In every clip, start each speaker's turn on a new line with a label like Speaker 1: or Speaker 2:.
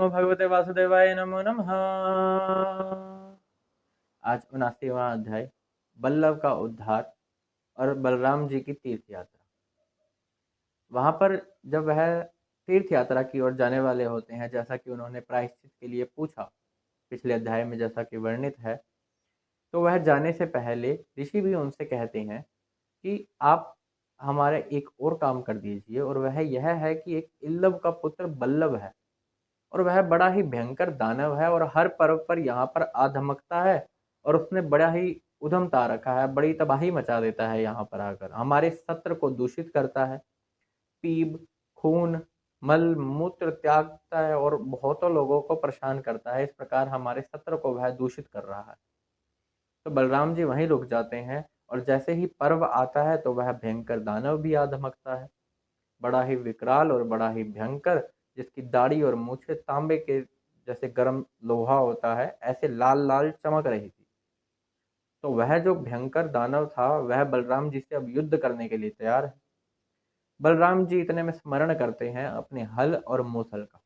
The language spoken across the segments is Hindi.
Speaker 1: नमो भगवते वासुदेवाय नमो नमः। आज 79वां अध्याय बल्लभ का उद्धार और बलराम जी की तीर्थ यात्रा। वहां पर जब वह तीर्थ यात्रा की ओर जाने वाले होते हैं, जैसा कि उन्होंने प्रायश्चित के लिए पूछा पिछले अध्याय में जैसा कि वर्णित है, तो वह जाने से पहले ऋषि भी उनसे कहते हैं कि आप हमारे एक और काम कर दीजिए, और वह यह है कि एक इल्लव का पुत्र बल्लभ है और वह बड़ा ही भयंकर दानव है और हर पर्व पर यहाँ पर आ धमकता है और उसने बड़ा ही उधमता रखा है, बड़ी तबाही मचा देता है। यहाँ पर आकर हमारे सत्र को दूषित करता है, पीप, खून, मल मूत्र त्यागता है और बहुतों लोगों को परेशान करता है। इस प्रकार हमारे सत्र को वह दूषित कर रहा है। तो बलराम जी वहीं रुक जाते हैं और जैसे ही पर्व आता है तो वह भयंकर दानव भी आ धमकता है, बड़ा ही विकराल और बड़ा ही भयंकर, जिसकी दाढ़ी और मूछें तांबे के जैसे गर्म लोहा होता है, ऐसे लाल लाल चमक रही थी। तो वह जो भयंकर दानव था वह बलराम जी से अब युद्ध करने के लिए तैयार है। बलराम जी इतने में स्मरण करते हैं अपने हल और मूसल का,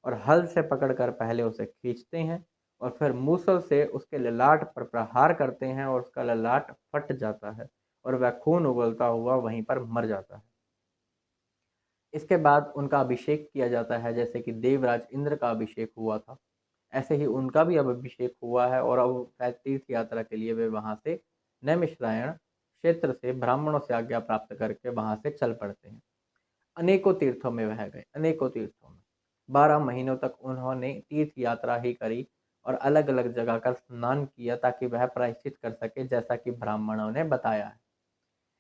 Speaker 1: और हल से पकड़कर पहले उसे खींचते हैं और फिर मूसल से उसके ललाट पर प्रहार करते हैं और उसका ललाट फट जाता है और वह खून उगलता हुआ वहीं पर मर जाता है। इसके बाद उनका अभिषेक किया जाता है, जैसे कि देवराज इंद्र का अभिषेक हुआ था, ऐसे ही उनका भी अब अभिषेक हुआ है और अब शायद तीर्थ यात्रा के लिए वे वहां से नैमिषारण्य क्षेत्र से ब्राह्मणों से आज्ञा प्राप्त करके वहां से चल पड़ते हैं। अनेकों तीर्थों में वह गए, अनेकों तीर्थों में 12 महीनों तक उन्होंने तीर्थ यात्रा ही करी और अलग अलग जगह का स्नान किया ताकि वह प्रायश्चित कर सके, जैसा कि ब्राह्मणों ने बताया है।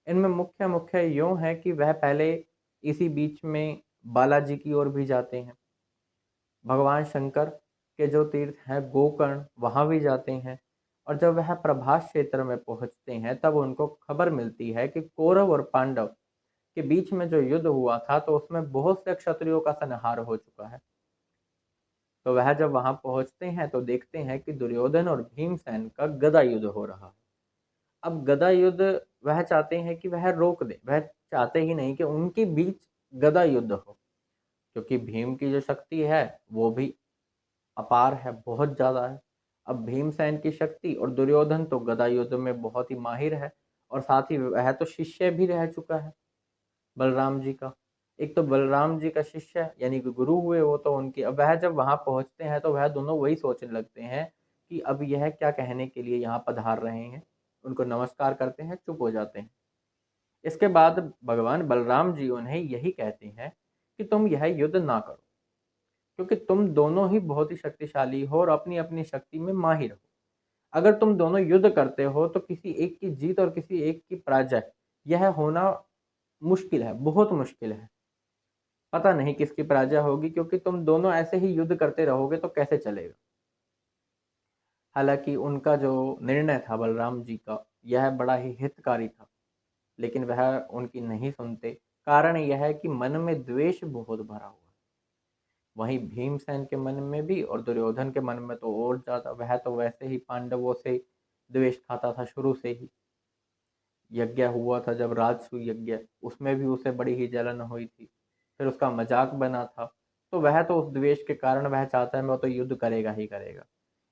Speaker 1: इनमें मुख्य मुख्य यूं है कि वह पहले इसी बीच में बालाजी की ओर भी जाते हैं, भगवान शंकर के जो तीर्थ हैं गोकर्ण वहां भी जाते हैं, और जब वह प्रभास क्षेत्र में पहुंचते हैं तब उनको खबर मिलती है कि कौरव और पांडव के बीच में जो युद्ध हुआ था तो उसमें बहुत से क्षत्रियों का संहार हो चुका है। तो वह जब वहां पहुंचते हैं तो देखते हैं कि दुर्योधन और भीमसेन का गदा युद्ध हो रहा है। अब गदा युद्ध वह चाहते हैं कि वह रोक दे, वह चाहते ही नहीं कि उनके बीच गदा युद्ध हो, क्योंकि भीम की जो शक्ति है वो भी अपार है, बहुत ज्यादा है। अब भीमसेन की शक्ति और दुर्योधन तो गदा युद्ध में बहुत ही माहिर है, और साथ ही वह तो शिष्य भी रह चुका है बलराम जी का। एक तो बलराम जी का शिष्य यानी कि गुरु हुए वो, तो उनकी अब वह जब वहां पहुंचते हैं तो वह दोनों वही सोचने लगते हैं कि अब यह क्या कहने के लिए यहाँ पधार रहे हैं। उनको नमस्कार करते हैं, चुप हो जाते हैं। इसके बाद भगवान बलराम जी उन्हें यही कहते हैं कि तुम यह युद्ध ना करो, क्योंकि तुम दोनों ही बहुत ही शक्तिशाली हो और अपनी अपनी शक्ति में माहिर हो। अगर तुम दोनों युद्ध करते हो तो किसी एक की जीत और किसी एक की पराजय यह होना मुश्किल है, बहुत मुश्किल है। पता नहीं किसकी पराजय होगी, क्योंकि तुम दोनों ऐसे ही युद्ध करते रहोगे तो कैसे चलेगा। हालांकि उनका जो निर्णय था बलराम जी का, यह बड़ा ही हितकारी था, लेकिन वह उनकी नहीं सुनते। कारण यह है कि मन में द्वेष बहुत भरा हुआ है, वहीं भीमसेन के मन में भी और दुर्योधन के मन में तो और ज्यादा। वह तो वैसे ही पांडवों से द्वेष खाता था शुरू से ही। यज्ञ हुआ था जब राजसू यज्ञ, उसमें भी उसे बड़ी ही जलन हुई थी, फिर उसका मजाक बना था। तो वह तो उस द्वेष के कारण वह चाहता है मैं तो युद्ध करेगा ही करेगा।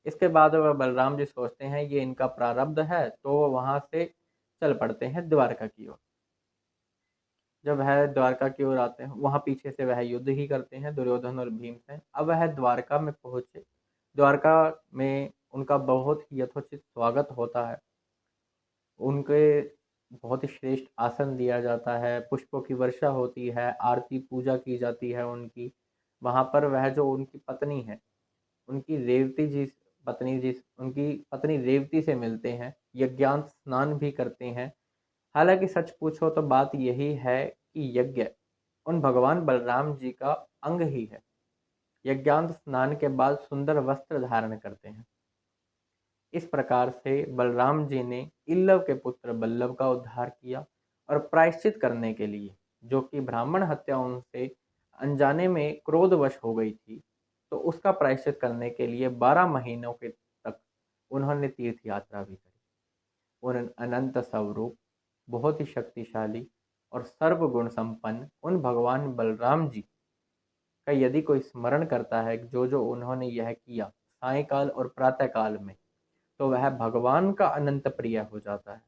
Speaker 1: इसके बाद वह बलराम जी सोचते हैं ये इनका प्रारब्ध है, तो वो वहां से चल पड़ते हैं द्वारका की ओर। जब वह द्वारका की ओर आते हैं वहां पीछे से वह युद्ध ही करते हैं दुर्योधन और भीमसेन। अब वह द्वारका में पहुंचे, द्वारका में उनका बहुत ही यथोचित स्वागत होता है। उनके बहुत ही श्रेष्ठ आसन दिया जाता है, पुष्पों की वर्षा होती है, आरती पूजा की जाती है उनकी। वहां पर वह जो उनकी पत्नी है, उनकी रेवती जी, पत्नी जी, उनकी पत्नी रेवती से मिलते हैं, यज्ञांत स्नान भी करते हैं। हालांकि सच पूछो तो बात यही है कि यज्ञ उन भगवान बलराम जी का अंग ही है। यज्ञांत स्नान के बाद सुंदर वस्त्र धारण करते हैं। इस प्रकार से बलराम जी ने इल्लव के पुत्र बल्लभ का उद्धार किया, और प्रायश्चित करने के लिए, जो कि ब्राह्मण हत्या उनसे अनजाने में क्रोधवश हो गई थी, तो उसका प्रायश्चित करने के लिए 12 महीनों के तक उन्होंने तीर्थ यात्रा भी करी। उन अनंत स्वरूप, बहुत ही शक्तिशाली और सर्वगुण संपन्न उन भगवान बलराम जी का यदि कोई स्मरण करता है जो उन्होंने यह किया सायंकाल और प्रातः काल में, तो वह भगवान का अनंत प्रिय हो जाता है।